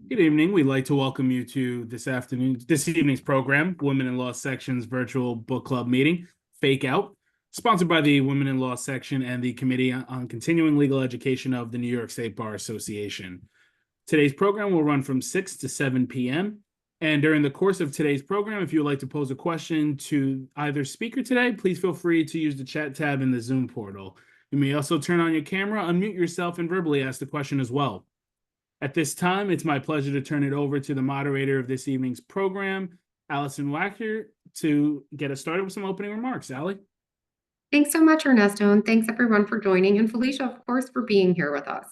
Good evening. We'd like to welcome you to this evening's program, Women in Law Section's virtual book club meeting, Fake Out, sponsored by the Women in Law Section and the Committee on Continuing Legal Education of the New York State Bar Association. Today's program will run from 6 to 7 p.m. And during the course of today's program, if you would like to pose a question to either speaker today, please feel free to use the chat tab in the Zoom portal. You may also turn on your camera, unmute yourself, and verbally ask the question as well. At this time, it's my pleasure to turn it over to the moderator of this evening's program, Allison Wacker, to get us started with some opening remarks. Allie? Thanks so much, Ernesto, and thanks everyone for joining, and Felicia, of course, for being here with us.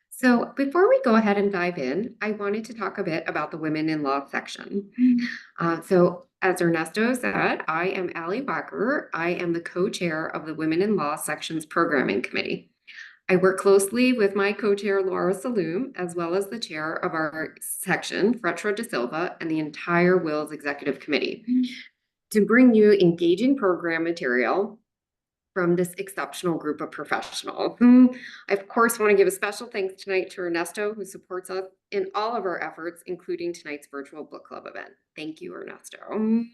So before we go ahead and dive in, I wanted to talk a bit about the Women in Law section. So as Ernesto said, I am Allie Wacker. I am the co-chair of the Women in Law section's programming committee. I work closely with my co-chair, Laura Saloom, as well as the chair of our section, Fretra De Silva, and the entire WILS executive committee to bring you engaging program material from this exceptional group of professionals. I, of course, want to give a special thanks tonight to Ernesto, who supports us in all of our efforts, including tonight's virtual book club event. Thank you, Ernesto.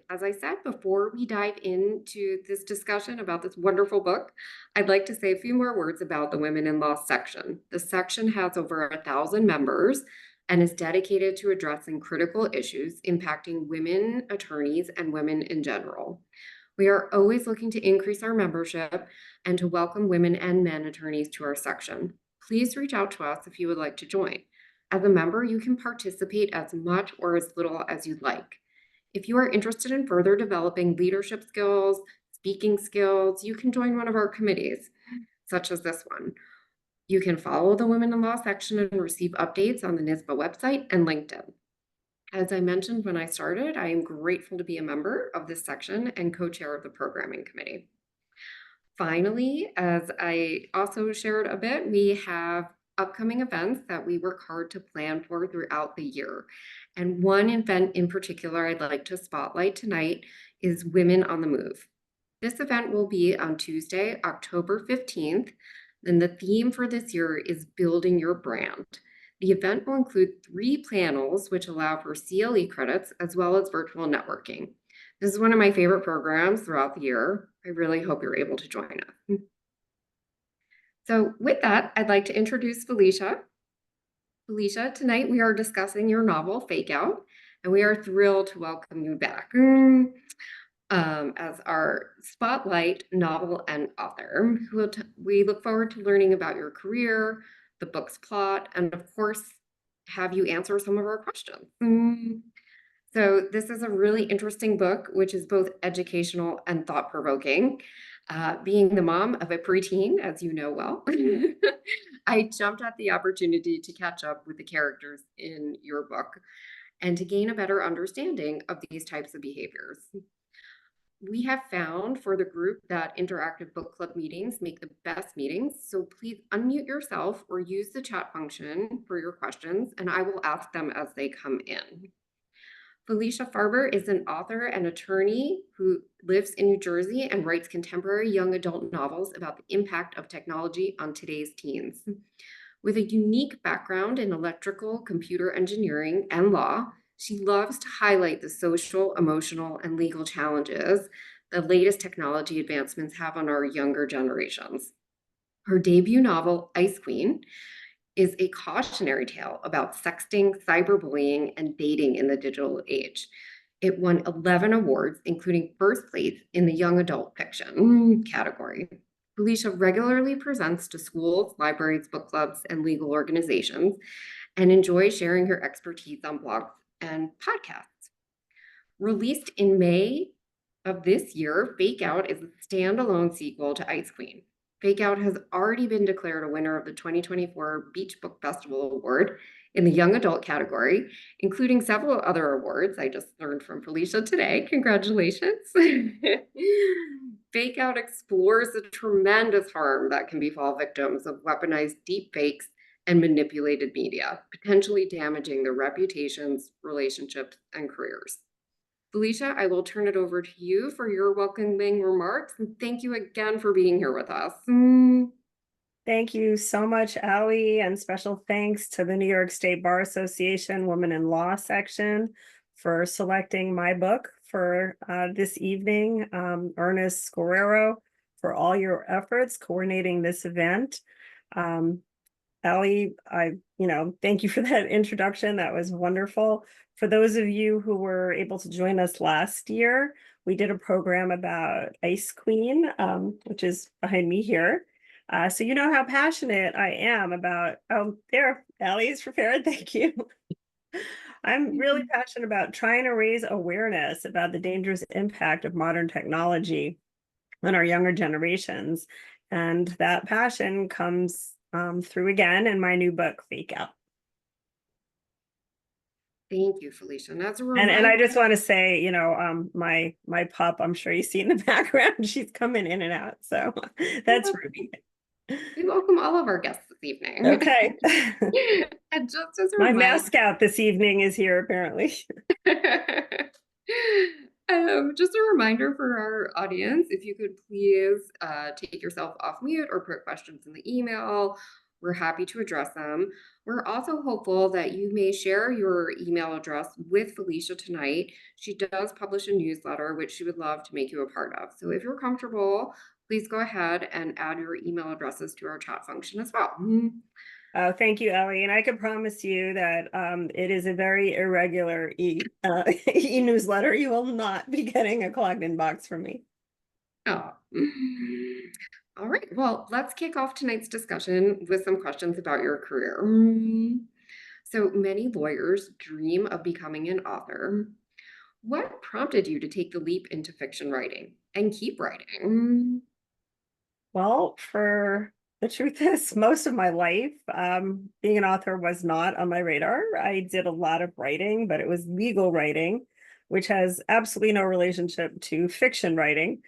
As I said, before we dive into this discussion about this wonderful book, I'd like to say a few more words about the Women in Law section. The section has over 1,000 members and is dedicated to addressing critical issues impacting women attorneys and women in general. We are always looking to increase our membership and to welcome women and men attorneys to our section. Please reach out to us if you would like to join. As a member, you can participate as much or as little as you'd like. If you are interested in further developing leadership skills, speaking skills, you can join one of our committees, such as this one. You can follow the Women in Law section and receive updates on the NYSBA website and LinkedIn. As I mentioned when I started, I am grateful to be a member of this section and co-chair of the programming committee. Finally, as I also shared a bit, we have upcoming events that we work hard to plan for throughout the year. And one event in particular I'd like to spotlight tonight is Women on the Move. This event will be on Tuesday, October 15th, and the theme for this year is Building Your Brand. The event will include 3 panels, which allow for CLE credits as well as virtual networking. This is one of my favorite programs throughout the year. I really hope you're able to join us. So with that, I'd like to introduce Felicia. Felicia, tonight we are discussing your novel, Fake Out, and we are thrilled to welcome you back as our spotlight novel and author. We look forward to learning about your career, the book's plot, and of course, have you answer some of our questions. So this is a really interesting book, which is both educational and thought-provoking. Being the mom of a preteen, as you know well, I jumped at the opportunity to catch up with the characters in your book and to gain a better understanding of these types of behaviors. We have found for the group that interactive book club meetings make the best meetings, so please unmute yourself or use the chat function for your questions, and I will ask them as they come in. Felicia Farber is an author and attorney who lives in New Jersey and writes contemporary young adult novels about the impact of technology on today's teens. With a unique background in electrical, computer engineering, and law, she loves to highlight the social, emotional, and legal challenges the latest technology advancements have on our younger generations. Her debut novel, Ice Queen, is a cautionary tale about sexting, cyberbullying, and dating in the digital age. It won 11 awards, including first place in the young adult fiction category. Felicia regularly presents to schools, libraries, book clubs, and legal organizations, and enjoys sharing her expertise on blogs and podcasts. Released in May of this year, Fake Out is a standalone sequel to Ice Queen. Fake Out has already been declared a winner of the 2024 Beach Book Festival Award in the young adult category, including several other awards I just learned from Felicia today. Congratulations. Fake Out explores the tremendous harm that can befall victims of weaponized deepfakes and manipulated media, potentially damaging their reputations, relationships, and careers. Felicia, I will turn it over to you for your welcoming remarks, and thank you again for being here with us. Thank you so much, Allie, and special thanks to the New York State Bar Association Women in Law section for selecting my book for this evening. Ernest Scarier, for all your efforts coordinating this event. Allie, thank you for that introduction. That was wonderful. For those of you who were able to join us last year, we did a program about Ice Queen, which is behind me here. So you know how passionate I am about, there, Allie is prepared, thank you. I'm really passionate about trying to raise awareness about the dangerous impact of modern technology on our younger generations. And that passion comes through again in my new book, Fake Out. Thank you, Felicia. And as a And reminder, I just want to say, my pup, I'm sure you see in the background, she's coming in and out. So that's Ruby. we welcome all of our guests this evening. Okay. And just as a My reminder, mascot this evening is here, apparently. Just a reminder for our audience, if you could please take yourself off mute or put questions in the email. We're happy to address them. We're also hopeful that you may share your email address with Felicia tonight. She does publish a newsletter, which she would love to make you a part of. So if you're comfortable, please go ahead and add your email addresses to our chat function as well. Thank you, Ellie. And I can promise you that it is a very irregular e-newsletter. You will not be getting a clogged inbox from me. Oh. All right. Well, let's kick off tonight's discussion with some questions about your career. So many lawyers dream of becoming an author. What prompted you to take the leap into fiction writing and keep writing? Well, for the truth is, most of my life, being an author was not on my radar. I did a lot of writing, but it was legal writing, which has absolutely no relationship to fiction writing,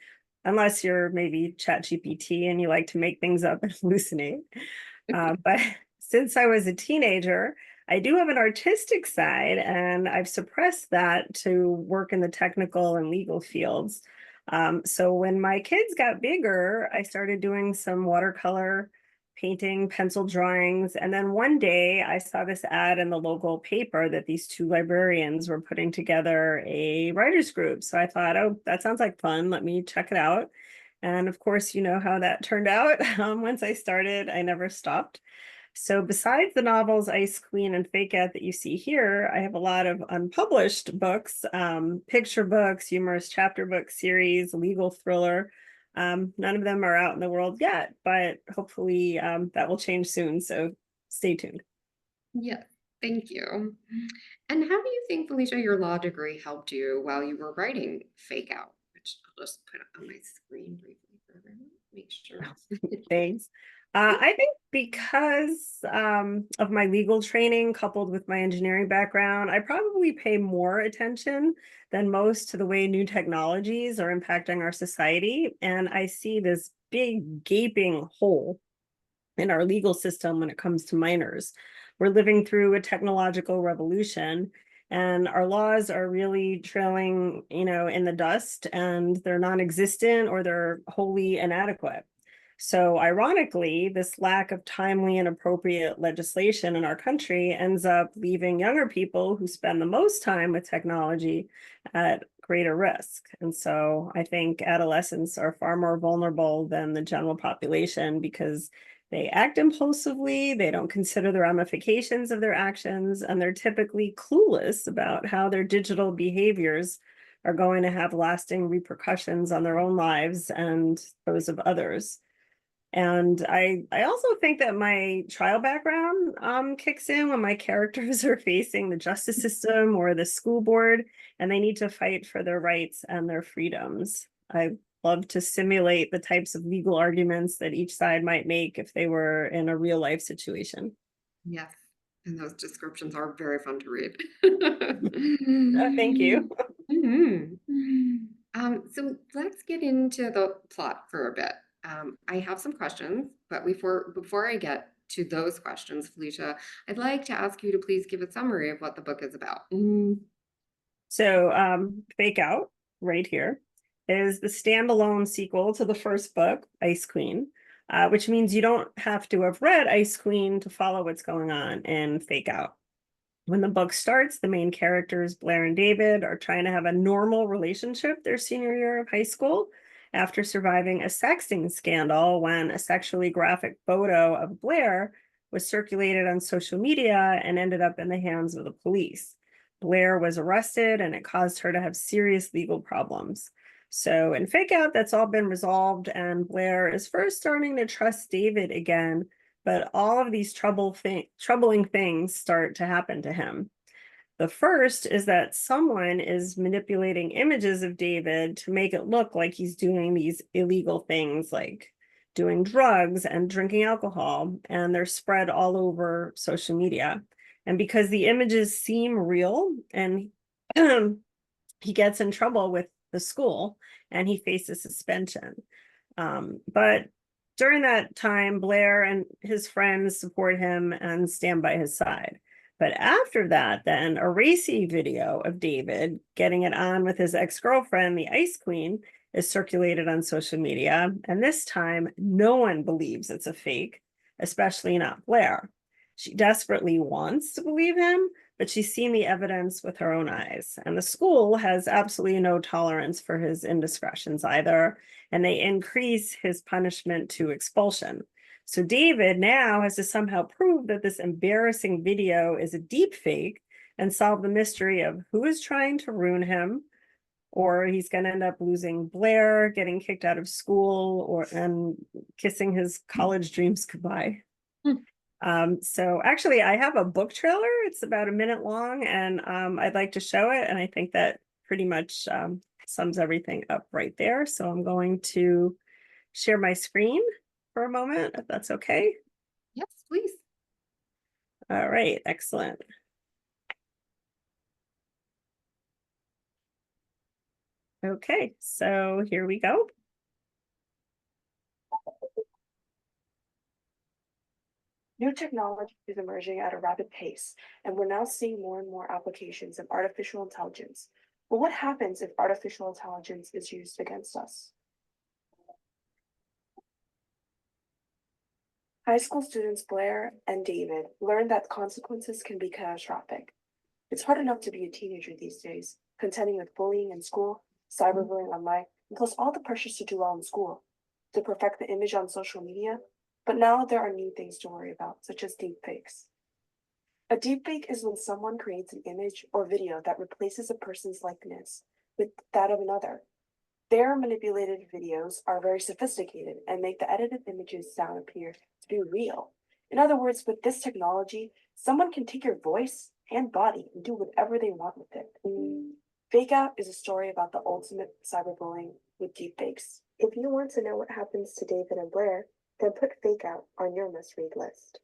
unless you're maybe ChatGPT and you like to make things up and hallucinate. But since I was a teenager, I do have an artistic side, and I've suppressed that to work in the technical and legal fields. So when my kids got bigger, I started doing some watercolor painting, pencil drawings. And then one day I saw this ad in the local paper that these two librarians were putting together a writers group. So I thought, oh, that sounds like fun. Let me check it out. And of course, you know how that turned out. Once I started, I never stopped. So besides the novels Ice Queen and Fake Out that you see here, I have a lot of unpublished books, picture books, humorous chapter book series, legal thriller. None of them are out in the world yet, but hopefully that will change soon. So stay tuned. Yes, thank you. And how do you think, Felicia, your law degree helped you while you were writing Fake Out, which I'll just put on my screen briefly for everyone. Make sure. Thanks. I think because of my legal training coupled with my engineering background, I probably pay more attention than most to the way new technologies are impacting our society. And I see this big gaping hole in our legal system when it comes to minors. We're living through a technological revolution, and our laws are really trailing, in the dust, and they're non-existent or they're wholly inadequate. So ironically, this lack of timely and appropriate legislation in our country ends up leaving younger people who spend the most time with technology at greater risk. And so I think adolescents are far more vulnerable than the general population because they act impulsively, they don't consider the ramifications of their actions, and they're typically clueless about how their digital behaviors are going to have lasting repercussions on their own lives and those of others. And I also think that my trial background kicks in when my characters are facing the justice system or the school board, and they need to fight for their rights and their freedoms. I love to simulate the types of legal arguments that each side might make if they were in a real life situation. Yes, and those descriptions are very fun to read. Thank you. So let's get into the plot for a bit. I have some questions, but before I get to those questions, Felicia, I'd like to ask you to please give a summary of what the book is about. So Fake Out, right here, is the standalone sequel to the first book, Ice Queen. which means you don't have to have read Ice Queen to follow what's going on in Fake Out. When the book starts, the main characters, Blair and David, are trying to have a normal relationship their senior year of high school after surviving a sexting scandal when a sexually graphic photo of Blair was circulated on social media and ended up in the hands of the police. Blair was arrested and it caused her to have serious legal problems. So in Fake Out, that's all been resolved, and Blair is first starting to trust David again, but all of these troubling things start to happen to him. The first is that someone is manipulating images of David to make it look like he's doing these illegal things like doing drugs and drinking alcohol, and they're spread all over social media. And because the images seem real, and he gets in trouble with the school and he faces suspension. But during that time, Blair and his friends support him and stand by his side. But after that, then a racy video of David getting it on with his ex-girlfriend, the Ice Queen, is circulated on social media. And this time, no one believes it's a fake, especially not Blair. She desperately wants to believe him, but she's seen the evidence with her own eyes. And the school has absolutely no tolerance for his indiscretions either, and they increase his punishment to expulsion. So David now has to somehow prove that this embarrassing video is a deep fake and solve the mystery of who is trying to ruin him, or he's going to end up losing Blair, getting kicked out of school, and kissing his college dreams goodbye. So actually, I have a book trailer. It's about a minute long, and I'd like to show it. And I think that pretty much sums everything up right there. So I'm going to share my screen for a moment, if that's okay. Yes, please. All right, excellent. Okay, so here we go. New technology is emerging at a rapid pace, and we're now seeing more and more applications of artificial intelligence. But what happens if artificial intelligence is used against us? High school students Blair and David learned that consequences can be catastrophic. It's hard enough to be a teenager these days, contending with bullying in school, cyberbullying online, and plus all the pressures to do well in school, to perfect the image on social media. But now there are new things to worry about, such as deepfakes. A deepfake is when someone creates an image or video that replaces a person's likeness with that of another. Their manipulated videos are very sophisticated and make the edited images sound appear to be real. In other words, with this technology, someone can take your voice and body and do whatever they want with it. Fake Out is a story about the ultimate cyberbullying with deepfakes. If you want to know what happens to David and Blair, then put Fake Out on your must-read list.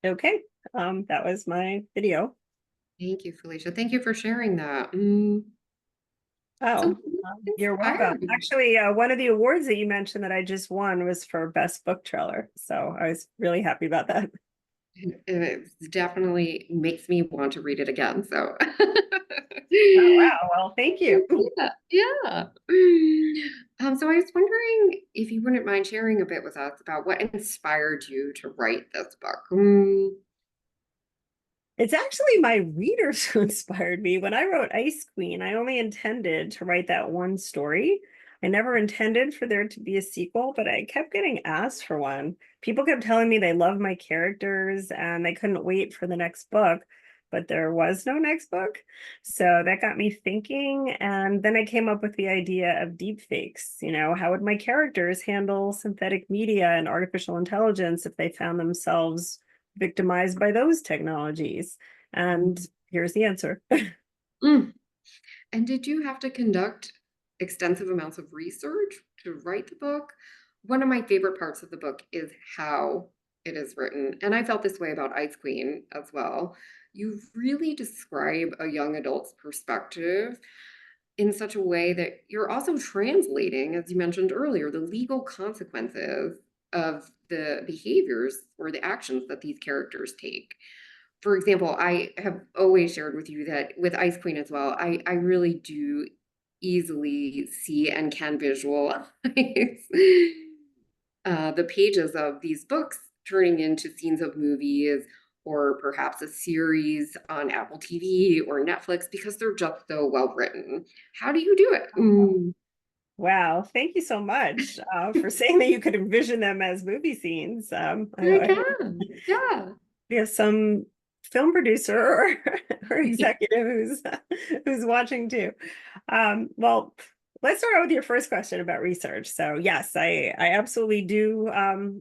Okay, that was my video. Thank you, Felicia. Thank you for sharing that. Oh, So you're welcome. inspiring. Actually, one of the awards that you mentioned that I just won was for best book trailer. So I was really happy about that. It definitely makes me want to read it again. So, Oh, wow. Well, thank you. yeah, yeah. So I was wondering if you wouldn't mind sharing a bit with us about what inspired you to write this book. It's actually my readers who inspired me. When I wrote Ice Queen, I only intended to write that one story. I never intended for there to be a sequel, but I kept getting asked for one. People kept telling me they love my characters and they couldn't wait for the next book, but there was no next book. So that got me thinking. And then I came up with the idea of deepfakes. You know, how would my characters handle synthetic media and artificial intelligence if they found themselves victimized by those technologies? And here's the answer. Mm. And did you have to conduct extensive amounts of research to write the book? One of my favorite parts of the book is how it is written. And I felt this way about Ice Queen as well. You really describe a young adult's perspective in such a way that you're also translating, as you mentioned earlier, the legal consequences of the behaviors or the actions that these characters take. for example, I have always shared with you that with Ice Queen as well, I really do easily see and can visualize the pages of these books turning into scenes of movies or perhaps a series on Apple TV or Netflix because they're just so well written. How do you do it? Wow, thank you so much for saying that you could envision them as movie scenes. I can, yeah. We have some film producer or executive who's watching too. Well, let's start out with your first question about research. So yes, I absolutely do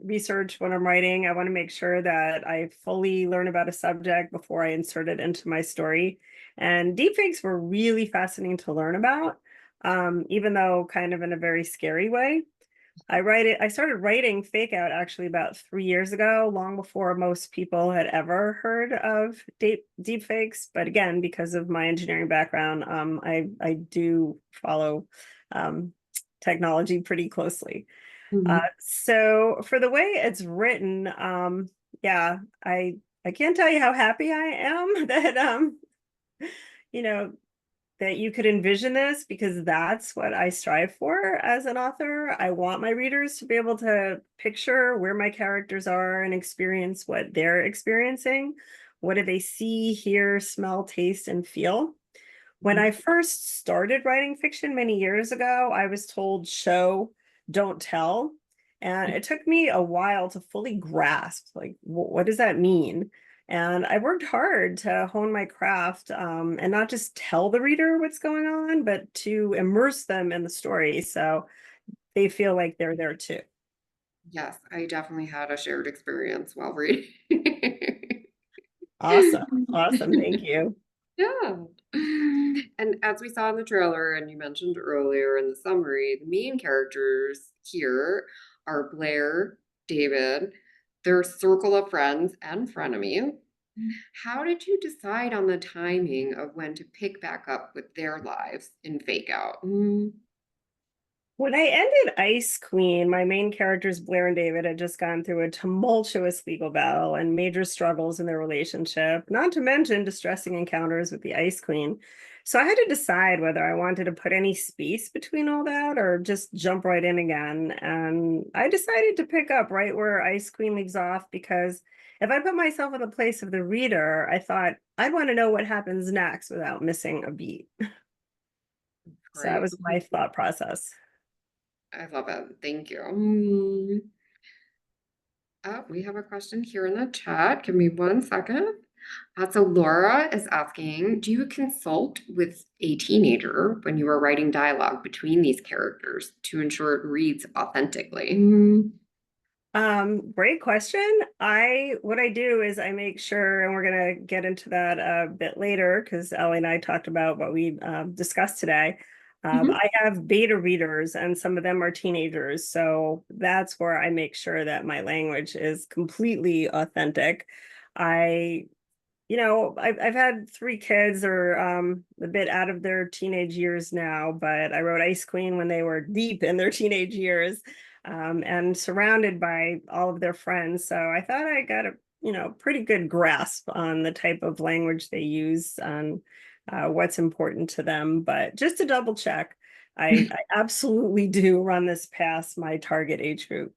research when I'm writing. I want to make sure that I fully learn about a subject before I insert it into my story. And deepfakes were really fascinating to learn about, even though kind of in a very scary way. I started writing Fake Out actually about 3 years ago, long before most people had ever heard of deep fakes. But again, because of my engineering background, I do follow technology pretty closely. So for the way it's written, yeah, I can't tell you how happy I am that you know, that you could envision this, because that's what I strive for as an author. I want my readers to be able to picture where my characters are and experience what they're experiencing. What do they see, hear, smell, taste, and feel? When I first started writing fiction many years ago, I was told show, don't tell. And it took me a while to fully grasp, like, what does that mean? And I worked hard to hone my craft and not just tell the reader what's going on, but to immerse them in the story so they feel like they're there too. Yes, I definitely had a shared experience while reading. Awesome. Awesome. Thank you. Yeah. And as we saw in the trailer, and you mentioned earlier in the summary, the main characters here are Blair, David, their circle of friends, and frenemy. How did you decide on the timing of when to pick back up with their lives in Fake Out? When I ended Ice Queen, my main characters, Blair and David, had just gone through a tumultuous legal battle and major struggles in their relationship, not to mention distressing encounters with the Ice Queen. So I had to decide whether I wanted to put any space between all that or just jump right in again. And I decided to pick up right where Ice Queen leaves off, because if I put myself in the place of the reader, I thought I'd want to know what happens next without missing a beat. So that Great. was my thought process. I love it. Thank you. Oh, we have a question here in the chat. Give me 1 second. So Laura is asking, do you consult with a teenager when you are writing dialogue between these characters to ensure it reads authentically? Great question. What I do is I make sure, and we're gonna get into that a bit later because Ellie and I talked about what we discussed today. I have beta readers, and some of them are teenagers, so that's where I make sure that my language is completely authentic. I've had 3 kids, or a bit out of their teenage years now, but I wrote Ice Queen when they were deep in their teenage years, and surrounded by all of their friends. So I thought I got a pretty good grasp on the type of language they use and what's important to them. But just to double check, I absolutely do run this past my target age group.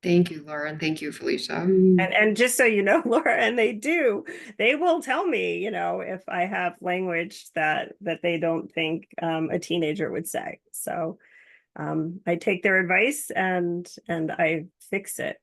Thank you, Laura, and thank you, Felicia. And just so you know, Laura, and they will tell me, if I have language that they don't think a teenager would say. So I take their advice and I fix it.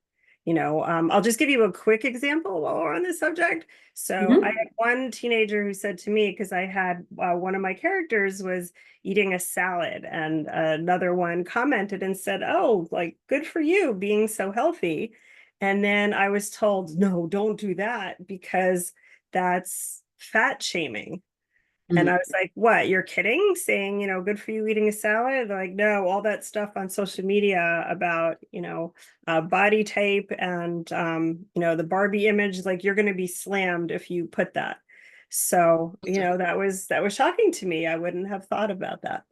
I'll just give you a quick example while we're on this subject. So I had one teenager who said to me, because I had one of my characters was eating a salad, and another one commented and said, "Oh, like, good for you being so healthy." And then I was told, "No, don't do that because that's fat shaming." And I was like, "What? You're kidding? Saying, good for you eating a salad?" They're like, "No, all that stuff on social media about, body type and, the Barbie image, like, you're going to be slammed if you put that." So, that was shocking to me. I wouldn't have thought about that.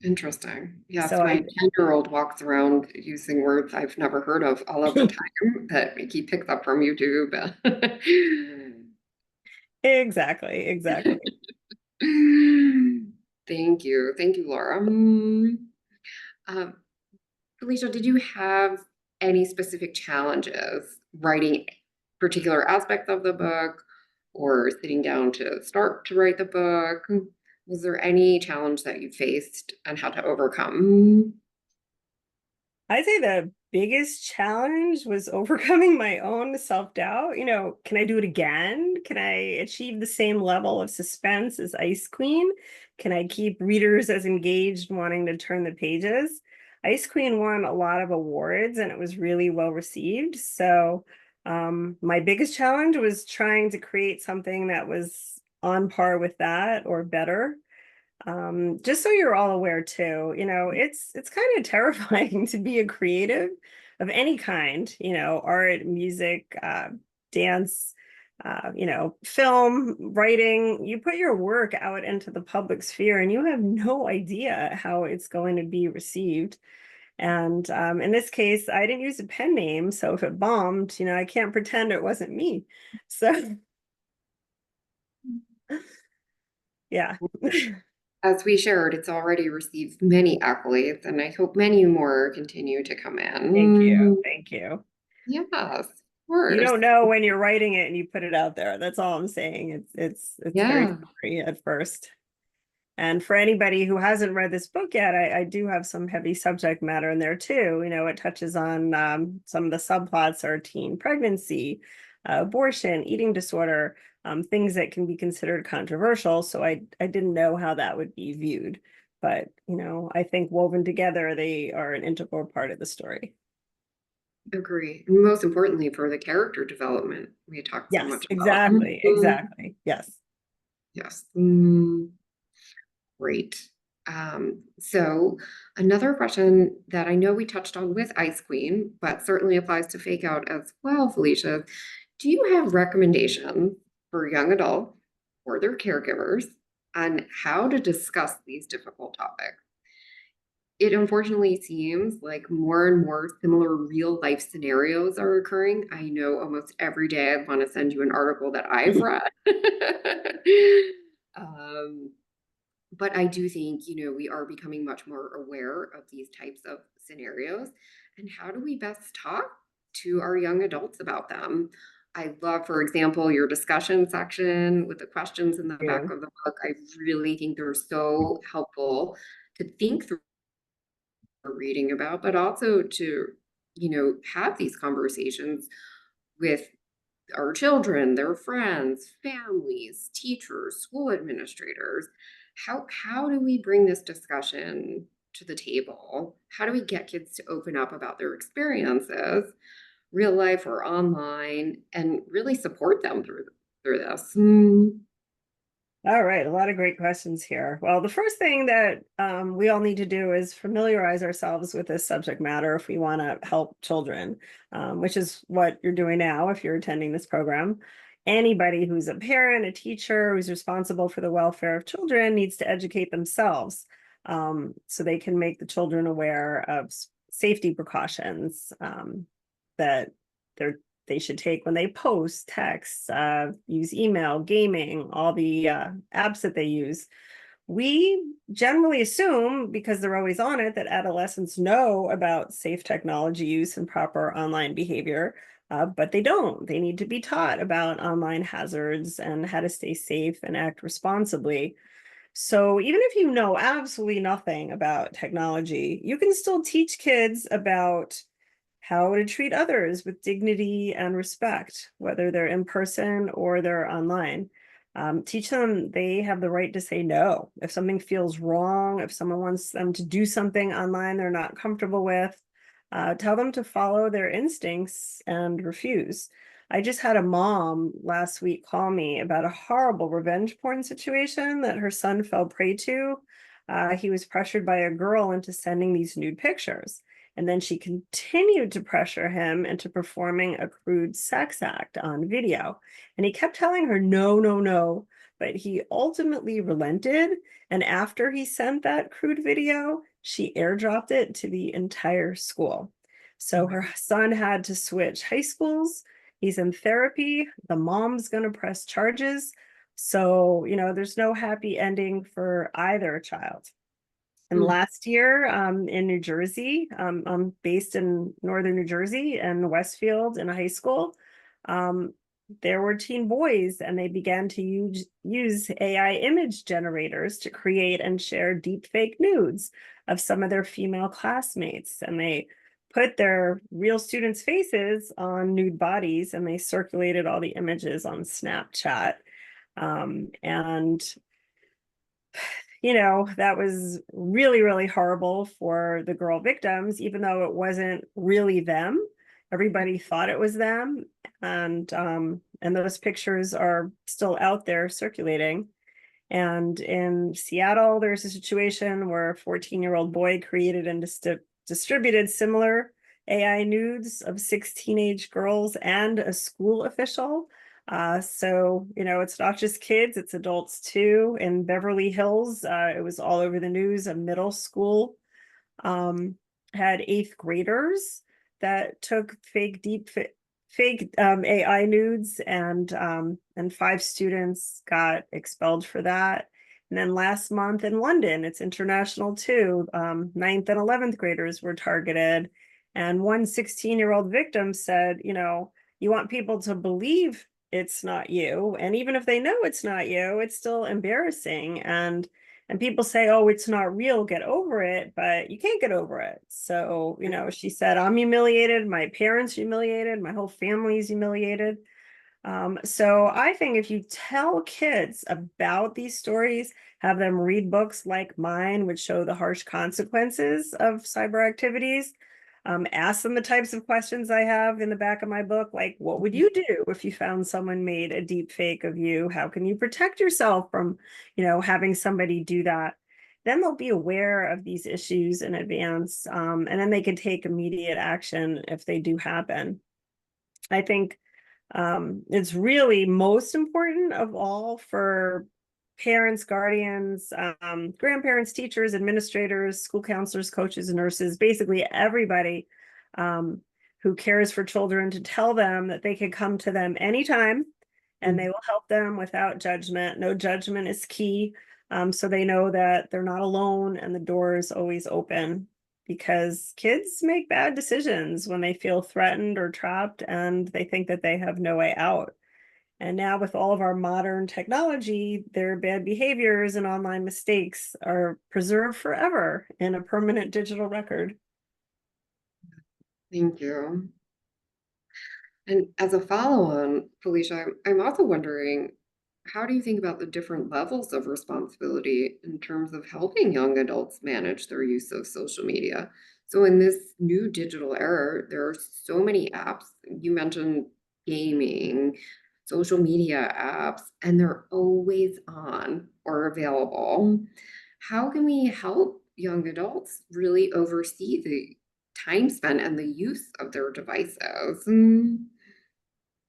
Interesting. Yes, So my I 10-year-old walks around using words I've never heard of all of the time that he picks up from YouTube. exactly. Thank you. Thank you, Laura. Um, Felicia, did you have any specific challenges writing particular aspects of the book or sitting down to start to write the book? Was there any challenge that you faced and how to overcome? I'd say the biggest challenge was overcoming my own self-doubt. You know, can I do it again? Can I achieve the same level of suspense as Ice Queen? Can I keep readers as engaged, wanting to turn the pages? Ice Queen won a lot of awards and it was really well received. So my biggest challenge was trying to create something that was on par with that or better. Just so you're all aware too, you know, it's kind of terrifying to be a creative of any kind, you know, art, music, dance, you know, film, writing. You put your work out into the public sphere and you have no idea how it's going to be received. And in this case, I didn't use a pen name, so if it bombed, you know, I can't pretend it wasn't me. So yeah. As we shared, it's already received many accolades, and I hope many more continue to come Thank you. in. Thank you. Yes, of You course. don't know when you're writing it and you put it out there. That's all I'm saying. It's very Yeah, scary at first. And for anybody who hasn't read this book yet, I do have some heavy subject matter in there too. You know, it touches on some of the subplots are teen pregnancy, abortion, eating disorder, things that can be considered controversial. So I didn't know how that would be viewed. But, you know, I think woven together, they are an integral part of the story. agree. And most importantly, for the character development we talked so Yes, much about. exactly. Yes. Yes. Great. So another question that I know we touched on with Ice Queen, but certainly applies to Fake Out as well, Felicia. Do you have recommendations for young adults or their caregivers on how to discuss these difficult topics? It unfortunately seems like more and more similar real life scenarios are occurring. I know almost every day I want to send you an article that I've read. um, but I do think, we are becoming much more aware of these types of scenarios. And how do we best talk to our young adults about them? I love, for example, your discussion section with the questions in the back You. of the book. I really think they're so helpful to think through reading about, but also to, have these conversations with our children, their friends, families, teachers, school administrators. How do we bring this discussion to the table? How do we get kids to open up about their experiences, real life or online, and really support them through this? All right, a lot of great questions here. Well, the first thing that we all need to do is familiarize ourselves with this subject matter if we want to help children, which is what you're doing now if you're attending this program. Anybody who's a parent, a teacher, who's responsible for the welfare of children needs to educate themselves so they can make the children aware of safety precautions that they should take when they post, text, use email, gaming, all the apps that they use. We generally assume, because they're always on it, that adolescents know about safe technology use and proper online behavior, but they don't. They need to be taught about online hazards and how to stay safe and act responsibly. So even if you know absolutely nothing about technology, you can still teach kids about how to treat others with dignity and respect, whether they're in person or they're online. Teach them they have the right to say no. If something feels wrong, if someone wants them to do something online they're not comfortable with, tell them to follow their instincts and refuse. I just had a mom last week call me about a horrible revenge porn situation that her son fell prey to. He was pressured by a girl into sending these nude pictures. And then she continued to pressure him into performing a crude sex act on video. And he kept telling her, no, no, no, but he ultimately relented. And after he sent that crude video, she airdropped it to the entire school. So her son had to switch high schools. He's in therapy. The mom's going to press charges. So, there's no happy ending for either child. And last year in New Jersey, I'm based in northern New Jersey and Westfield in a high school. There were teen boys, and they began to use AI image generators to create and share deepfake nudes of some of their female classmates. And they put their real students' faces on nude bodies, and they circulated all the images on Snapchat. And that was really, really horrible for the girl victims, even though it wasn't really them. Everybody thought it was them. And those pictures are still out there circulating. And in Seattle, there's a situation where a 14-year-old boy created and distributed similar AI nudes of 6 teenage girls and a school official. So, it's not just kids, it's adults too. In Beverly Hills, it was all over the news. A middle school had 8th graders that took fake AI nudes, and 5 students got expelled for that. And then last month in London, it's international too. 9th and 11th graders were targeted. And one 16-year-old victim said, you want people to believe it's not you. And even if they know it's not you, it's still embarrassing. And people say, oh, it's not real, get over it, but you can't get over it. So, she said, I'm humiliated, my parents humiliated, my whole family's humiliated. So I think if you tell kids about these stories, have them read books like mine, which show the harsh consequences of cyber activities, ask them the types of questions I have in the back of my book, like, what would you do if you found someone made a deep fake of you? How can you protect yourself from, having somebody do that? Then they'll be aware of these issues in advance, and then they can take immediate action if they do happen. I think it's really most important of all for parents, guardians, grandparents, teachers, administrators, school counselors, coaches, and nurses, basically everybody who cares for children, to tell them that they can come to them anytime and they will help them without judgment. No judgment is key. So they know that they're not alone and the door is always open, because kids make bad decisions when they feel threatened or trapped and they think that they have no way out. And now with all of our modern technology, their bad behaviors and online mistakes are preserved forever in a permanent digital record. Thank you. And as a follow-on, Felicia, I'm also wondering, how do you think about the different levels of responsibility in terms of helping young adults manage their use of social media? So in this new digital era, there are so many apps. You mentioned gaming, social media apps, and they're always on or available. How can we help young adults really oversee the time spent and the use of their devices?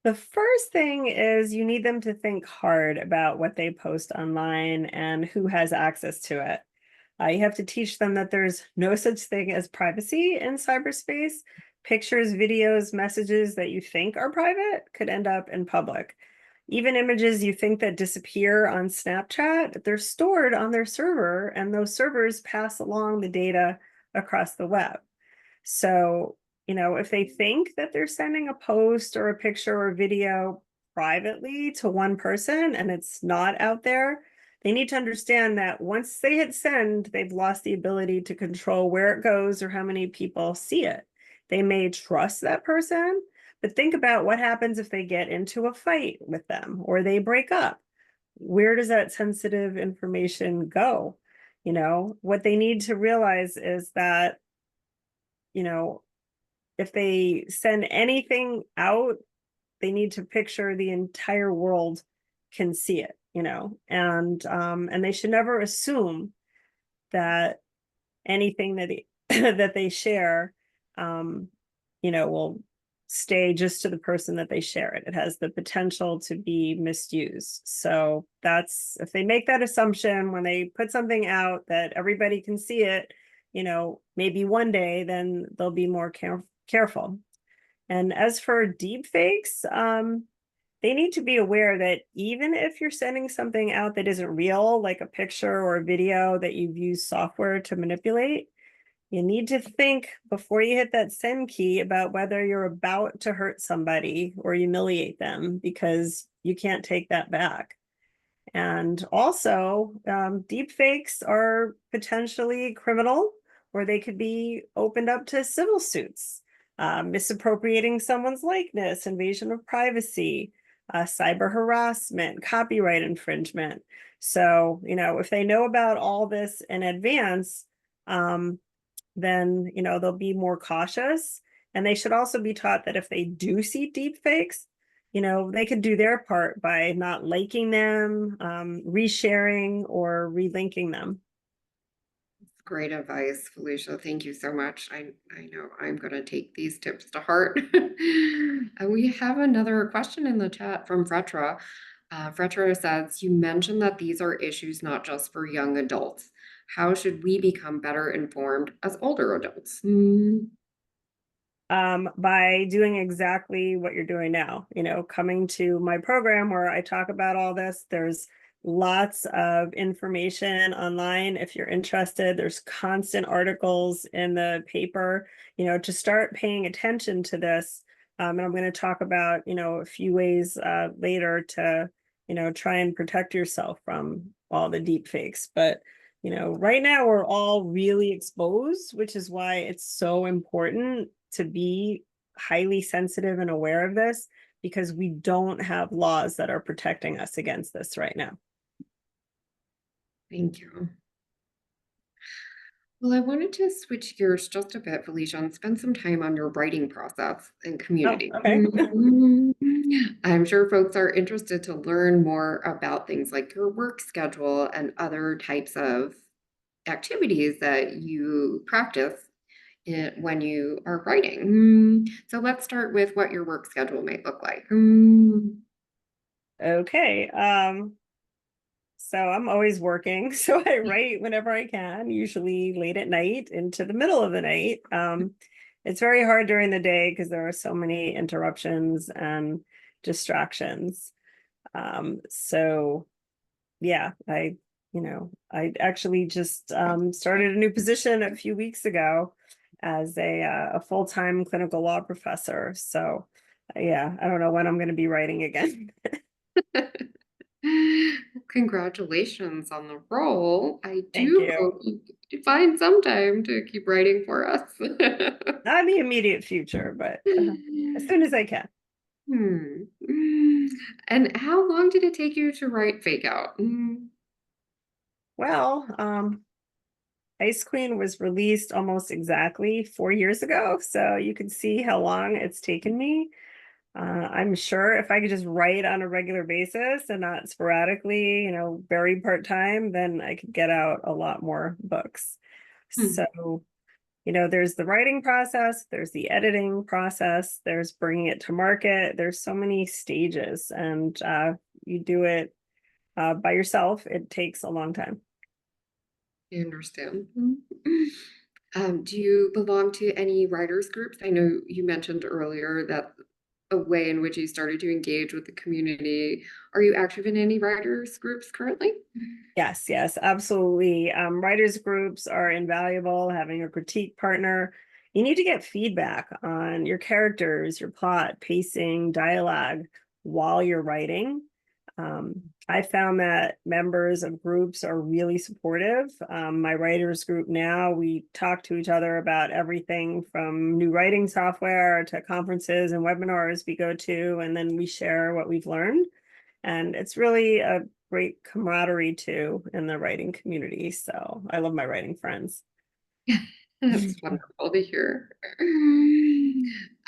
The first thing is you need them to think hard about what they post online and who has access to it. You have to teach them that there's no such thing as privacy in cyberspace. Pictures, videos, messages that you think are private could end up in public. Even images you think that disappear on Snapchat, they're stored on their server, and those servers pass along the data across the web. So, if they think that they're sending a post or a picture or video privately to one person and it's not out there, they need to understand that once they hit send, they've lost the ability to control where it goes or how many people see it. They may trust that person, but think about what happens if they get into a fight with them or they break up. Where does that sensitive information go? What they need to realize is that, if they send anything out, they need to picture the entire world can see it, and they should never assume that anything that that they share, will stay just to the person that they share it. It has the potential to be misused. So that's, if they make that assumption when they put something out that everybody can see it, you know, maybe one day, then they'll be more careful. And as for deepfakes, they need to be aware that even if you're sending something out that isn't real, like a picture or a video that you've used software to manipulate, you need to think before you hit that send key about whether you're about to hurt somebody or humiliate them, because you can't take that back. And also, deepfakes are potentially criminal, or they could be opened up to civil suits, misappropriating someone's likeness, invasion of privacy, cyber harassment, copyright infringement. So, you know, if they know about all this in advance, then, you know, they'll be more cautious. And they should also be taught that if they do see deepfakes, you know, they could do their part by not liking them, resharing, or relinking them. Great advice, Felicia. Thank you so much. I know I'm going to take these tips to heart. And we have another question in the chat from Fretra. Fretra says, you mentioned that these are issues not just for young adults. How should we become better informed as older adults? By doing exactly what you're doing now, you know, coming to my program where I talk about all this. There's lots of information online if you're interested. There's constant articles in the paper, you know, to start paying attention to this. And I'm going to talk about, you know, a few ways later to, you know, try and protect yourself from all the deep fakes. But, you know, right now we're all really exposed, which is why it's so important to be highly sensitive and aware of this, because we don't have laws that are protecting us against this right now. Thank you. Well, I wanted to switch gears just a bit, Felicia, and spend some time on your writing process and community. Oh, okay. I'm sure folks are interested to learn more about things like your work schedule and other types of activities that you practice when you are writing. So let's start with what your work schedule might look like. Okay. So I'm always working. So I write whenever I can, usually late at night into the middle of the night. It's very hard during the day because there are so many interruptions and distractions. So yeah, I actually just started a new position a few weeks ago as a full-time clinical law professor. So yeah, I don't know when I'm going to be writing again. Congratulations on the role. I Thank do you. hope you find some time to keep writing for us. Not in the immediate future, but as soon as I can. And how long did it take you to write Fake Out? Well, Ice Queen was released almost exactly 4 years ago, so you can see how long it's taken me. I'm sure if I could just write on a regular basis and not sporadically, you know, very part-time, then I could get out a lot more books. So, you know, there's the writing process, there's the editing process, there's bringing it to market. There's so many stages, and you do it by yourself. It takes a long time. I understand. Do you belong to any writers groups? I know you mentioned earlier that a way in which you started to engage with the community. Are you active in any writers groups currently? Yes, absolutely. Writers groups are invaluable. Having a critique partner. You need to get feedback on your characters, your plot, pacing, dialogue while you're writing. I found that members of groups are really supportive. My writers group now, we talk to each other about everything from new writing software to conferences and webinars we go to, and then we share what we've learned. And it's really a great camaraderie too in the writing community. So I love my writing friends. That's wonderful to hear.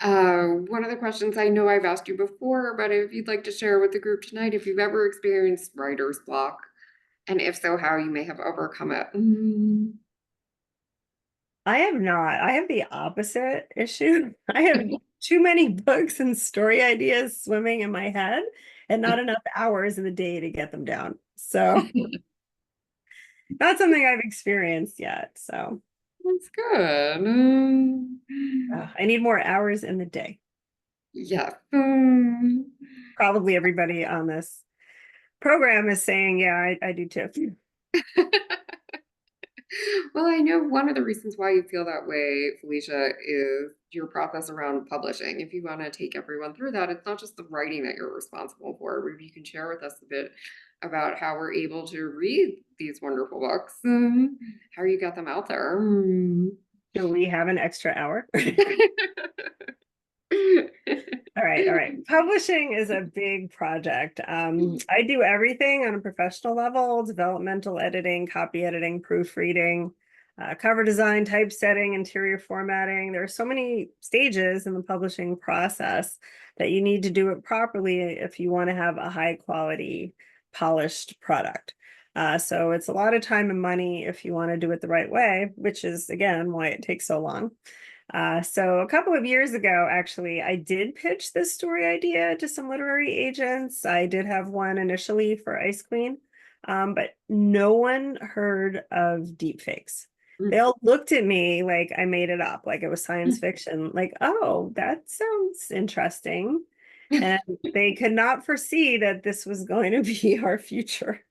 One of the questions I know I've asked you before, but if you'd like to share with the group tonight, if you've ever experienced writer's block, and if so, how you may have overcome it. I have not. I have the opposite issue. I have too many books and story ideas swimming in my head and not enough hours in the day to get them down. So not something I've experienced yet. So That's good. I need more hours in the day. Yeah. Probably everybody on this program is saying, yeah, I do too. Well, I know one of the reasons why you feel that way, Felicia, is your process around publishing. If you want to take everyone through that, it's not just the writing that you're responsible for. Maybe you can share with us a bit about how we're able to read these wonderful books, how you got them out there. Do we have an extra hour? All right. Publishing is a big project. I do everything on a professional level: developmental editing, copy editing, proofreading, cover design, typesetting, interior formatting. There are so many stages in the publishing process that you need to do it properly if you want to have a high quality, polished product. So it's a lot of time and money if you want to do it the right way, which is, again, why it takes so long. So a couple of years ago, actually, I did pitch this story idea to some literary agents. I did have one initially for Ice Queen, but no one heard of deepfakes. They all looked at me like I made it up, like it was science fiction, like, oh, that sounds interesting. And they could not foresee that this was going to be our future.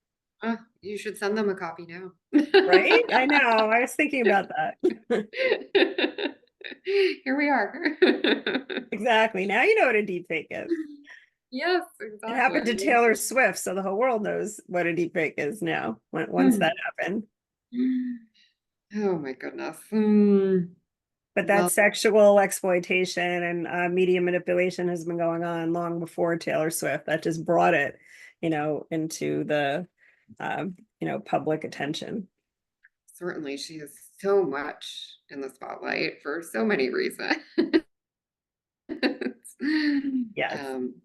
You should send them a copy now. Right? I know. I was thinking about that. Here we are. Exactly. Now you know what a deepfake is. Yes, It happened to exactly. Taylor Swift, so the whole world knows what a deepfake is now, once that happened. Oh my goodness. But Well, that sexual exploitation and media manipulation has been going on long before Taylor Swift. That just brought it, into the, public attention. certainly she is so much in the spotlight for so many reasons. Yes.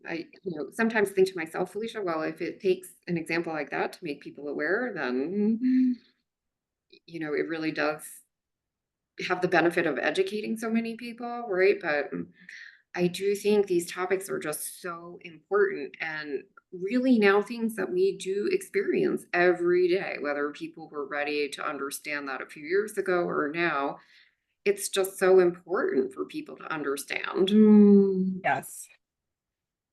I sometimes think to myself, Felicia, well, if it takes an example like that to make people aware, then it really does have the benefit of educating so many people, right? But I do think these topics are just so important and really now things that we do experience every day, whether people were ready to understand that a few years ago or now. It's just so important for people to understand. Yes.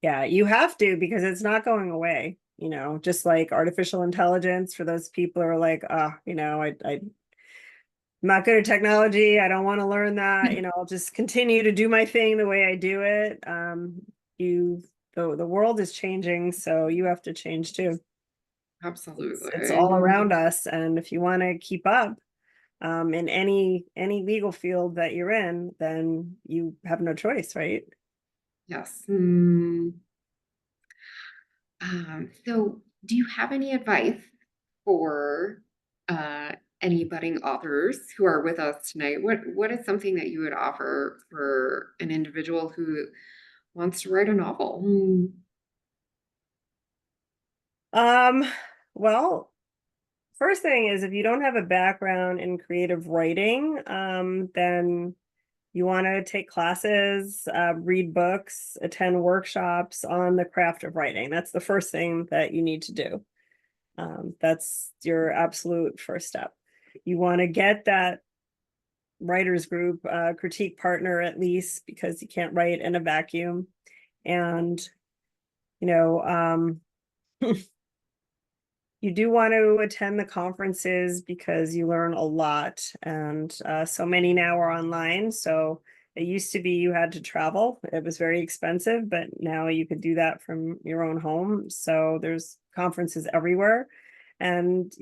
Yeah, you have to, because it's not going away, just like artificial intelligence. For those people who are like, I'm not good at technology, I don't want to learn that, I'll just continue to do my thing the way I do it. The world is changing, so you have to change too. Absolutely. It's all around us, and if you want to keep up in any legal field that you're in, then you have no choice, right? Yes. So do you have any advice for any budding authors who are with us tonight? What is something that you would offer for an individual who wants to write a novel? Well, first thing is, if you don't have a background in creative writing, then you want to take classes, read books, attend workshops on the craft of writing. That's the first thing that you need to do. That's your absolute first step. You want to get that writers group, critique partner at least, because you can't write in a vacuum. And, you do want to attend the conferences because you learn a lot, and so many now are online. So it used to be you had to travel. It was very expensive, but now you could do that from your own home. So there's conferences everywhere. And,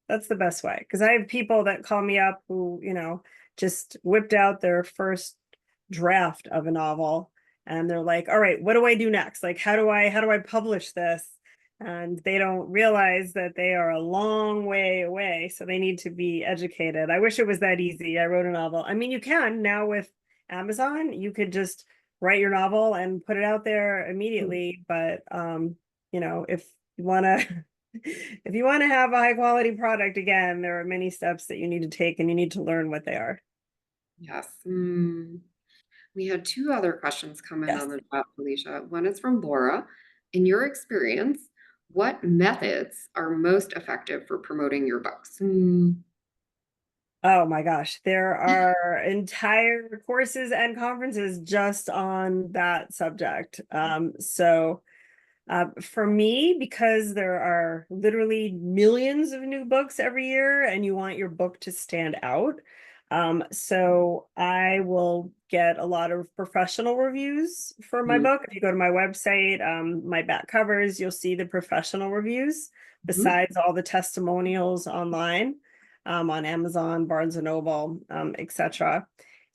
that's the best way. Because I have people that call me up who, just whipped out their first draft of a novel. And they're like, all right, what do I do next? Like, how do I publish this? And they don't realize that they are a long way away, so they need to be educated. I wish it was that easy. I wrote a novel. I mean, you can now with Amazon, you could just write your novel and put it out there immediately. But if you want to if you want to have a high quality product, again, there are many steps that you need to take, and you need to learn what they are. Yes. We had two other questions come in Yes. on the chat, Felicia. One is from Laura. In your experience, what methods are most effective for promoting your books? Oh my gosh, there are entire courses and conferences just on that subject. For me, because there are literally millions of new books every year and you want your book to stand out. So I will get a lot of professional reviews for my book. If you go to my website, my back covers, you'll see the professional reviews besides all the testimonials online, on Amazon, Barnes and Noble, etc.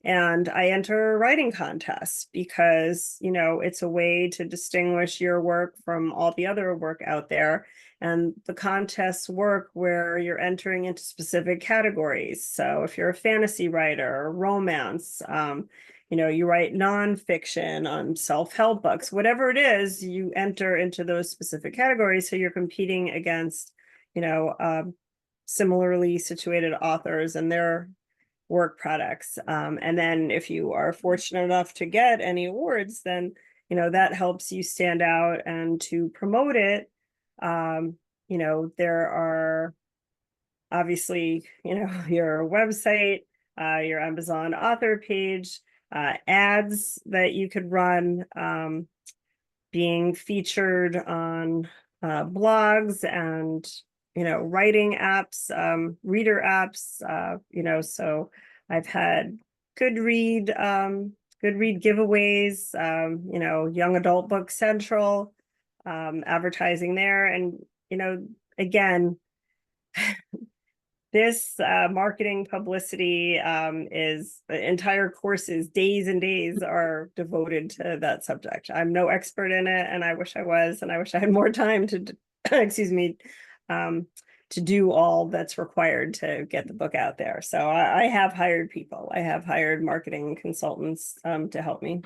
And I enter writing contests because, you know, it's a way to distinguish your work from all the other work out there. And the contests work where you're entering into specific categories. So if you're a fantasy writer, romance, you know, you write nonfiction on self-help books, whatever it is, you enter into those specific categories. So you're competing against, you know, similarly situated authors and their work products. And then if you are fortunate enough to get any awards, then, you know, that helps you stand out. And to promote it, you know, there are obviously, you know, your website, your Amazon author page, ads that you could run, being featured on blogs and, you know, writing apps, reader apps, you know, so I've had Goodread giveaways, you know, Young Adult Book Central, advertising there. And, you know, again, this marketing publicity is entire courses, days and days are devoted to that subject. I'm no expert in it, and I wish I was, and I wish I had more time to, excuse me, to do all that's required to get the book out there. So I have hired people. I have hired marketing consultants to help me.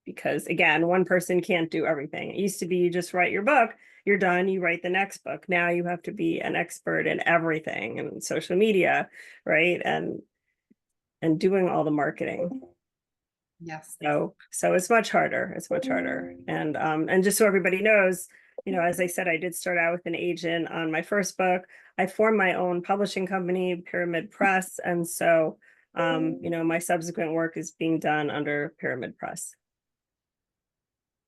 Because again, one person can't do everything. It used to be you just write your book, you're done, you write the next book. Now you have to be an expert in everything and social media, right? And doing all the marketing. Yes. So it's much harder. It's much harder. And just so everybody knows, you know, as I said, I did start out with an agent on my first book. I formed my own publishing company, Pyramid Press. And so you know, my subsequent work is being done under Pyramid Press.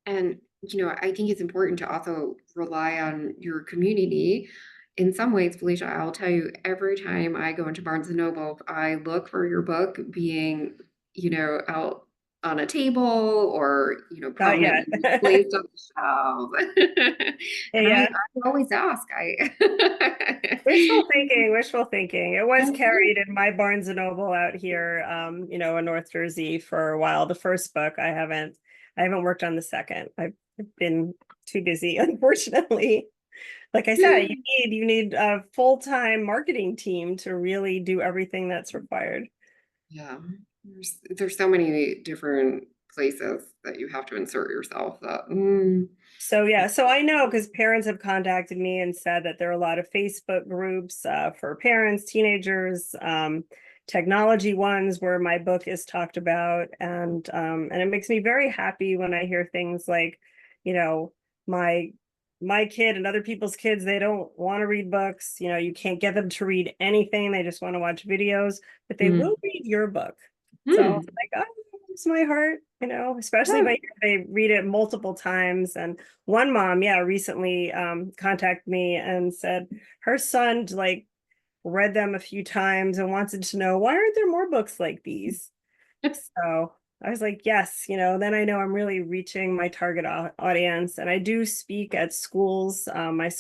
And, you know, I think it's important to also rely on your community. In some ways, Felicia, I'll tell you, every time I go into Barnes and Noble, I look for your book being, you know, out on a table or, you know, Not yet. prominently placed on the shelf. And Yeah. I always ask, Wishful thinking, wishful thinking. It was carried in my Barnes and Noble out here, you know, in North Jersey for a while. The first book, I haven't worked on the second. I've been too busy, unfortunately. Like I said, you need a full-time marketing team to really do everything that's required. Yeah, there's so many different places that you have to insert yourself that So yeah, so I know because parents have contacted me and said that there are a lot of Facebook groups for parents, teenagers, technology ones where my book is talked about, and it makes me very happy when I hear things like, you know, my kid and other people's kids, they don't want to read books. You know, you can't get them to read anything. They just want to watch videos, but they will read your book. So it's like, oh, it's my heart, you know, especially if they read it multiple times. And one mom, yeah, recently contacted me and said her son like read them a few times and wanted to know, why aren't there more books like these? So I was like, yes, you know, then I know I'm really reaching my target audience. And I do speak at schools. My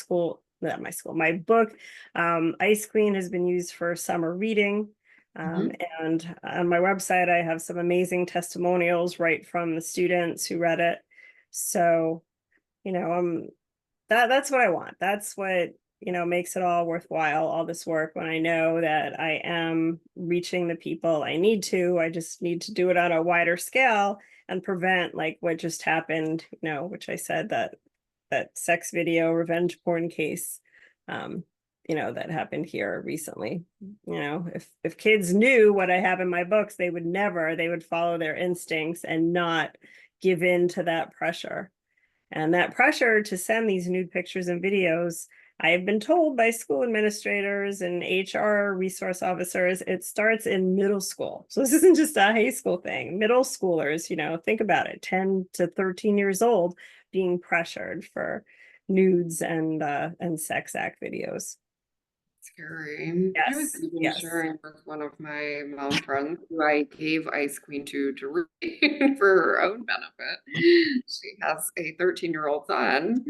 book, Ice Queen, has been used for summer reading. And on my website, I have some amazing testimonials right from the students who read it. So, you know, that's what I want. That's what, you know, makes it all worthwhile, all this work, when I know that I am reaching the people I need to. I just need to do it on a wider scale and prevent like what just happened, you know, which I said that sex video revenge porn case that happened here recently. If kids knew what I have in my books, they would follow their instincts and not give in to that pressure. And that pressure to send these nude pictures and videos, I have been told by school administrators and HR resource officers, it starts in middle school. So this isn't just a high school thing. Middle schoolers, think about it, 10 to 13 years old, being pressured for nudes and sex act videos. Scary. I was Yes, even yes. sharing with one of my mom friends who I gave Ice Queen to read for her own benefit. She has a 13-year-old son.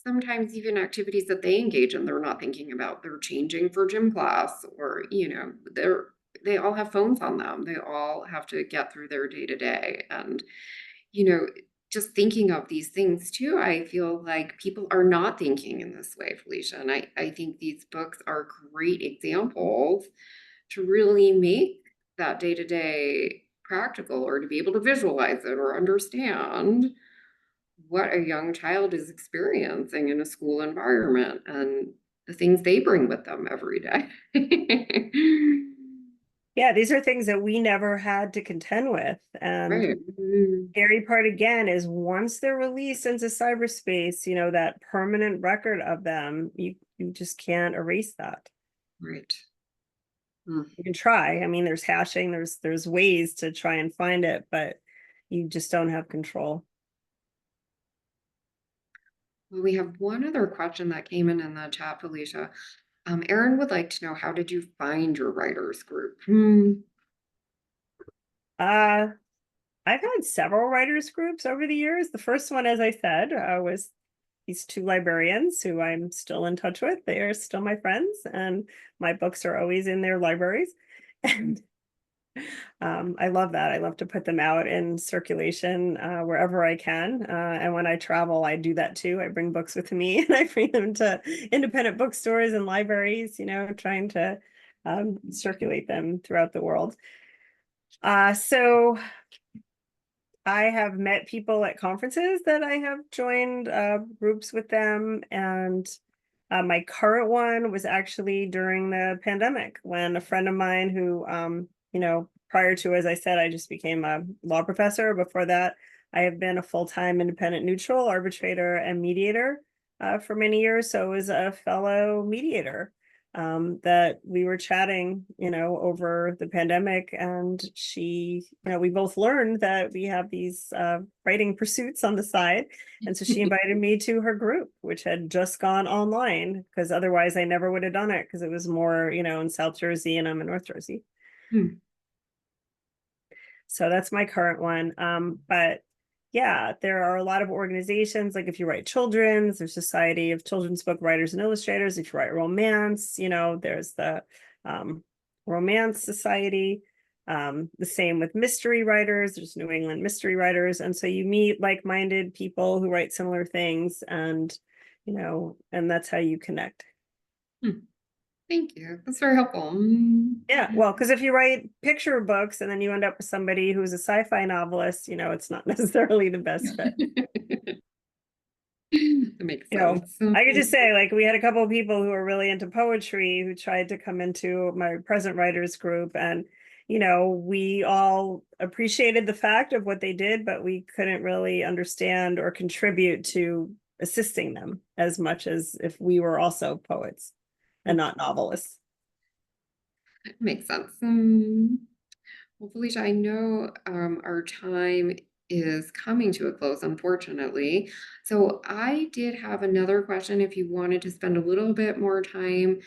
Sometimes even activities that they engage in, they're not thinking about. They're changing for gym class, or they all have phones on them. They all have to get through their day to day, and you know, just thinking of these things too, I feel like people are not thinking in this way, Felicia. And I think these books are great examples to really make that day to day practical, or to be able to visualize it or understand what a young child is experiencing in a school environment and the things they bring with them every day. Yeah, these are things that we never had to contend with. And Right. scary part again is once they're released into cyberspace, that permanent record of them, you just can't erase that. Right. You can try. I mean, there's hashing, there's ways to try and find it, but you just don't have control. Well, we have one other question that came in the chat, Felicia. Erin would like to know, how did you find your writers group? I've had several writers groups over the years. The first one, as I said, was these two librarians who I'm still in touch with. They are still my friends, and my books are always in their libraries. And I love that. I love to put them out in circulation wherever I can. And when I travel, I do that too. I bring books with me and I bring them to independent bookstores and libraries, trying to circulate them throughout the world. So I have met people at conferences that I have joined groups with them. And my current one was actually during the pandemic, when a friend of mine who, prior to, as I said, I just became a law professor. Before that, I have been a full-time independent neutral arbitrator and mediator for many years. So as a fellow mediator that we were chatting, over the pandemic, and she, we both learned that we have these writing pursuits on the side. And so she invited me to her group, which had just gone online, because otherwise I never would have done it, because it was more, in South Jersey and I'm in North Jersey. So that's my current one. But yeah, there are a lot of organizations, like if you write children's, there's Society of Children's Book Writers and Illustrators. If you write romance, there's the Romance Society. The same with mystery writers, there's New England Mystery Writers. And so you meet like-minded people who write similar things, and, and that's how you connect. Thank you. That's very helpful. Yeah, well, because if you write picture books and then you end up with somebody who's a sci-fi novelist, it's not necessarily the best fit. That makes sense. I could just say, like, we had a couple of people who are really into poetry who tried to come into my present writers group, and we all appreciated the fact of what they did, but we couldn't really understand or contribute to assisting them as much as if we were also poets and not novelists. Makes sense. Well, Felicia, I know our time is coming to a close, unfortunately. So I did have another question. If you wanted to spend a little bit more time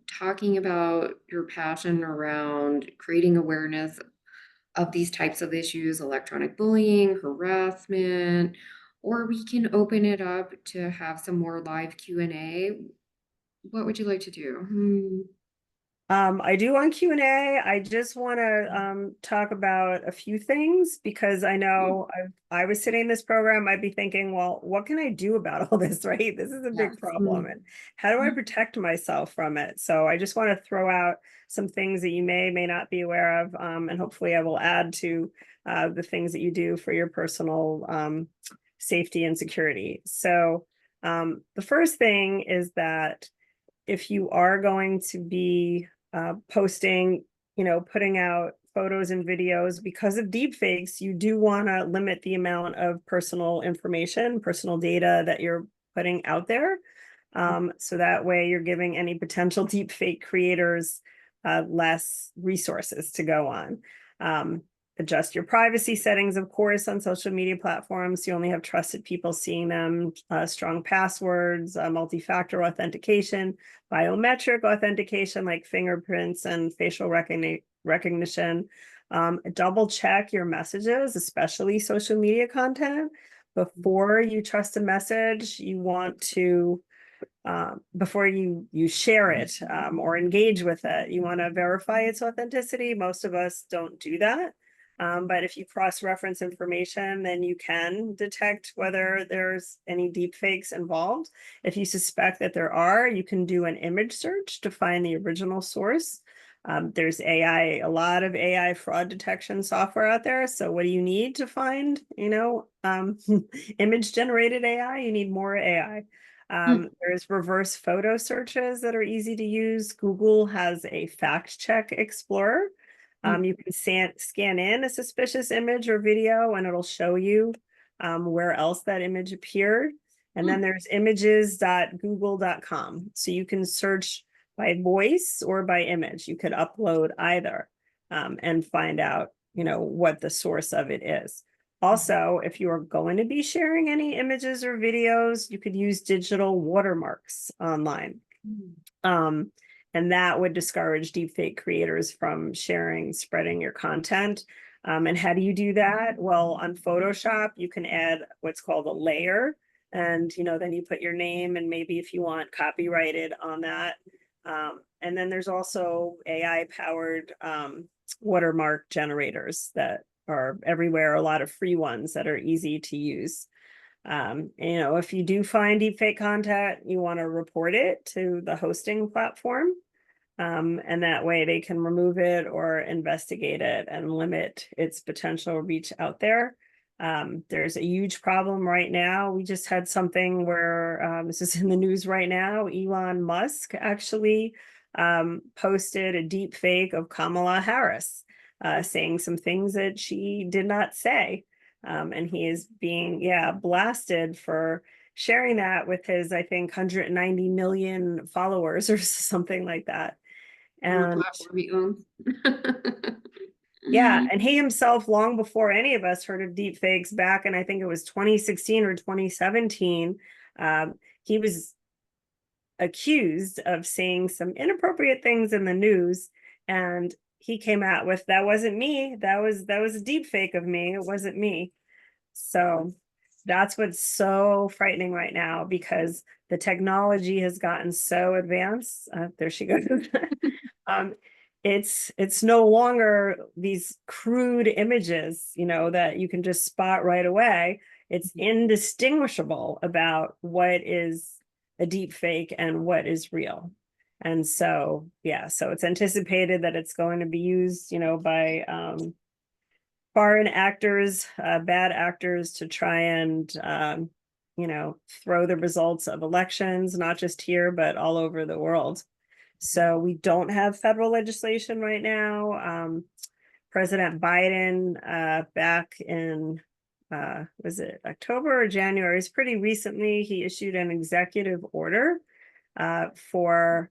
talking about your passion around creating awareness of these types of issues, electronic bullying, harassment, or we can open it up to have some more live Q&A. What would you like to do? I do want Q&A. I just want to talk about a few things, because I know I was sitting in this program, I'd be thinking, well, what can I do about all this, right? This is a big problem. And how do I protect myself from it? So I just want to throw out some things that you may not be aware of. And hopefully I will add to the things that you do for your personal safety and security. So The first thing is that if you are going to be posting, putting out photos and videos, because of deepfakes, you do want to limit the amount of personal information, personal data that you're putting out there. So that way you're giving any potential deepfake creators less resources to go on. Adjust your privacy settings, of course, on social media platforms. You only have trusted people seeing them, strong passwords, multi-factor authentication, biometric authentication like fingerprints and facial recognition. Double check your messages, especially social media content. Before you trust a message, you want to before you share it or engage with it, you want to verify its authenticity. Most of us don't do that. But if you cross-reference information, then you can detect whether there's any deepfakes involved. If you suspect that there are, you can do an image search to find the original source. There's AI, a lot of AI fraud detection software out there. So what do you need to find, image generated AI? You need more AI. There's reverse photo searches that are easy to use. Google has a fact check explorer. You can scan in a suspicious image or video and it'll show you where else that image appeared. And then there's images.google.com. So you can search by voice or by image. You could upload either and find out, what the source of it is. Also, if you are going to be sharing any images or videos, you could use digital watermarks online. And that would discourage deepfake creators from spreading your content. And how do you do that? Well, on Photoshop, you can add what's called a layer. And, then you put your name and maybe if you want copyrighted on that. And then there's also AI-powered watermark generators that are everywhere, a lot of free ones that are easy to use. If you do find deepfake content, you want to report it to the hosting platform. And that way they can remove it or investigate it and limit its potential reach out there. There's a huge problem right now. We just had something where this is in the news right now. Elon Musk actually posted a deep fake of Kamala Harris saying some things that she did not say. And he is being, blasted for sharing that with his, I think, 190 million followers or something like that. And platform he owns. yeah, and he himself, long before any of us heard of deepfakes back in, I think it was 2016 or 2017, he was accused of saying some inappropriate things in the news. And he came out with, that wasn't me. That was a deepfake of me. It wasn't me. So that's what's so frightening right now because the technology has gotten so advanced. There she goes. It's no longer these crude images, that you can just spot right away. It's indistinguishable about what is a deep fake and what is real. And so, so it's anticipated that it's going to be used, by foreign actors, bad actors to try and, throw the results of elections, not just here, but all over the world. So we don't have federal legislation right now. President Biden, back in, was it October or January? It's pretty recently, he issued an executive order for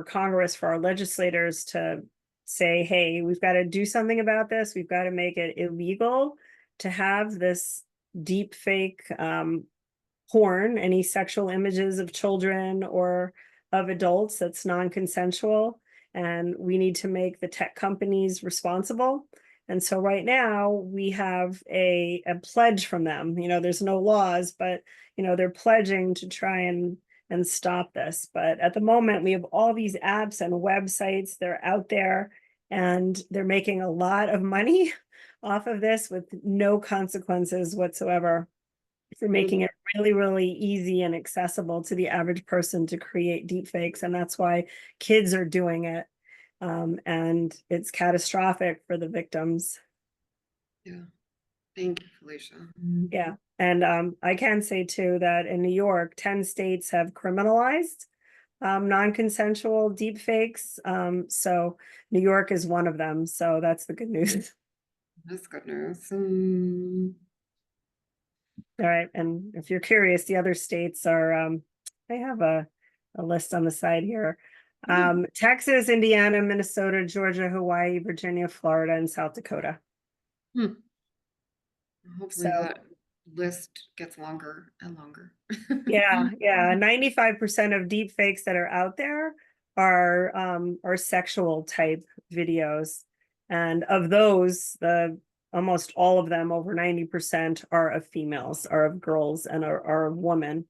Congress, for our legislators to say, hey, we've got to do something about this. We've got to make it illegal to have this deep fake porn, any sexual images of children or of adults that's non-consensual. And we need to make the tech companies responsible. And so right now we have a pledge from them. There's no laws, but they're pledging to try and stop this. But at the moment, we have all these apps and websites. They're out there and they're making a lot of money off of this with no consequences whatsoever for making it really, really easy and accessible to the average person to create deepfakes. And that's why kids are doing it. And it's catastrophic for the victims. Yeah. Thank you, Felicia. Yeah. And I can say too that in New York, 10 states have criminalized non-consensual deepfakes. So New York is one of them. So that's the good news. That's good news. All right. And if you're curious, the other states are, I have a list on the side here. Texas, Indiana, Minnesota, Georgia, Hawaii, Virginia, Florida, and South Dakota. Hopefully So that list gets longer and longer. yeah, 95% of deep fakes that are out there are sexual type videos. And of those, the almost all of them, over 90%, are of females, are of girls, and are of women.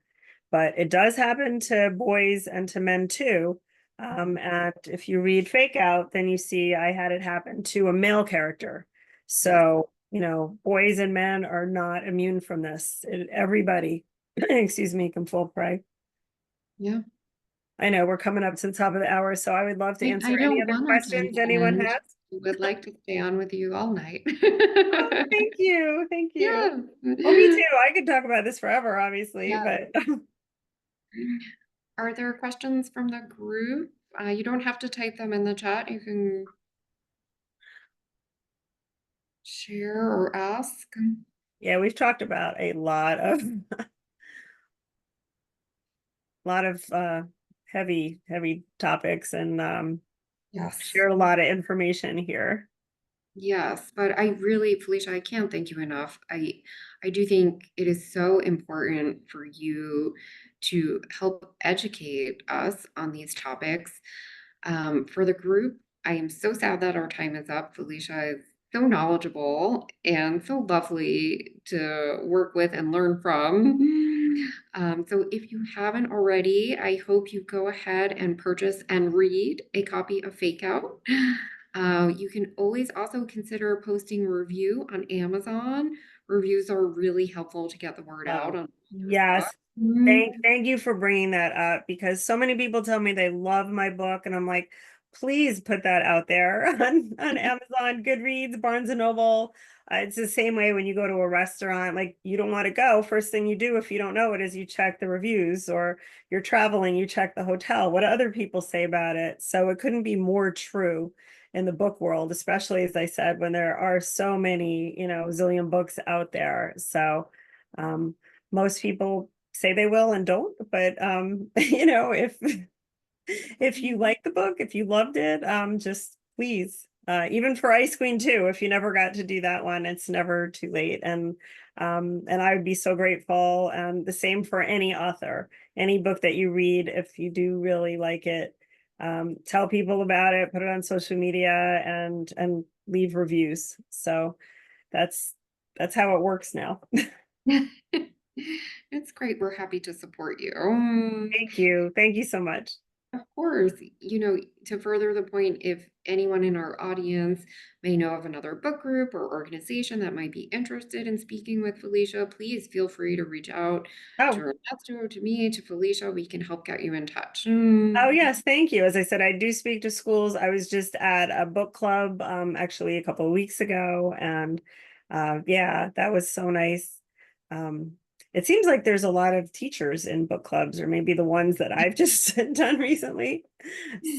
But it does happen to boys and to men too. And if you read Fake Out, then you see I had it happen to a male character. So, you know, boys and men are not immune from this. Everybody, excuse me, can fall prey. Yeah. I know we're coming up to the top of the hour, so I would love to answer I any don't other want our time questions to anyone end. has. Would like to stay on with you all night. Oh, thank you. Thank you. Yeah. Well, me too. I could talk about this forever, obviously, Yeah. but Are there questions from the group? You don't have to type them in the chat. You can share or ask. yeah, we've talked about a lot of heavy topics and Yes. shared a lot of information here. Yes, but I really, Felicia, I can't thank you enough. I do think it is so important for you to help educate us on these topics. For the group, I am so sad that our time is up. Felicia is so knowledgeable and so lovely to work with and learn from. So if you haven't already, I hope you go ahead and purchase and read a copy of Fake Out. You can always also consider posting a review on Amazon. Reviews are really helpful to get the word out on your book. Yes. Thank you for bringing that up, because so many people tell me they love my book, and I'm like, please put that out there on Amazon, Goodreads, Barnes and Noble. It's the same way when you go to a restaurant, like you don't want to go. First thing you do if you don't know it is you check the reviews, or you're traveling, you check the hotel, what other people say about it. So it couldn't be more true in the book world, especially as I said, when there are so many, you know, zillion books out there. So most people say they will and don't, but you know, if you like the book, if you loved it, just please, even for Ice Queen too, if you never got to do that one, it's never too late. And I would be so grateful. And the same for any author, any book that you read, if you do really like it, tell people about it, put it on social media, and leave reviews. So that's how it works now. It's great. We're happy to support you. Thank you. Thank you so much. Of course, you know, to further the point, if anyone in our audience may know of another book group or organization that might be interested in speaking with Felicia, please feel free to reach out to Oh, Ernesto, to me, to Felicia. We can help get you in touch. oh yes, thank you. As I said, I do speak to schools. I was just at a book club actually a couple of weeks ago, and yeah, that was so nice. It seems like there's a lot of teachers in book clubs, or maybe the ones that I've just done recently.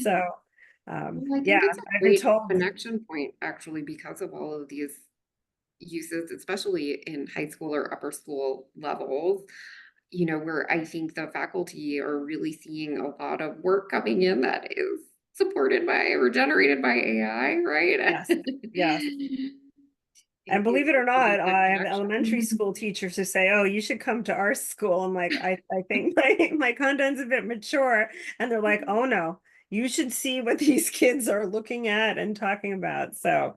So Well, I think yeah, it's a I've been great told. connection point, actually, because of all of these uses, especially in high school or upper school levels, you know, where I think the faculty are really seeing a lot of work coming in that is supported by or generated by AI, right? Yes, yes. And believe It's it or really not, good I have elementary connection. school teachers who say, "Oh, you should come to our school." I'm like, I think my content's a bit mature, and they're like, "Oh no, you should see what these kids are looking at and talking about." So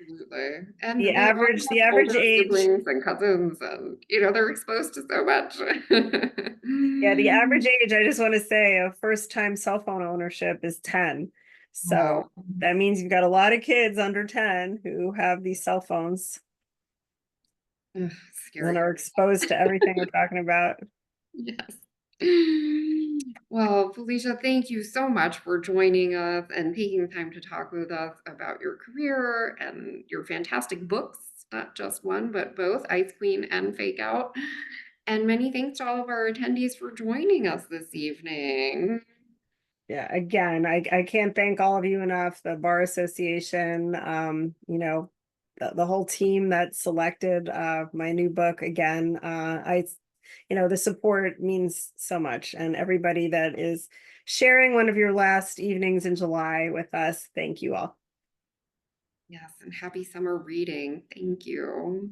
Absolutely. And the they all have average older age, siblings and cousins, and you know, they're exposed to so much. yeah, the average age, I just want to say, of first-time cell phone ownership is 10. So Wow. that means you've got a lot of kids under 10 who have these cell phones Ugh, and scary. are exposed to everything we're talking about. Yes. Well, Felicia, thank you so much for joining us and taking the time to talk with us about your career and your fantastic books. not just one, but both Ice Queen and Fake Out. And many thanks to all of our attendees for joining us this evening. Yeah, again, I can't thank all of you enough, the Bar Association, you know, the whole team that selected my new book. Again, you know, the support means so much, and everybody that is sharing one of your last evenings in July with us, thank you all. Yes, and happy summer reading. Thank you.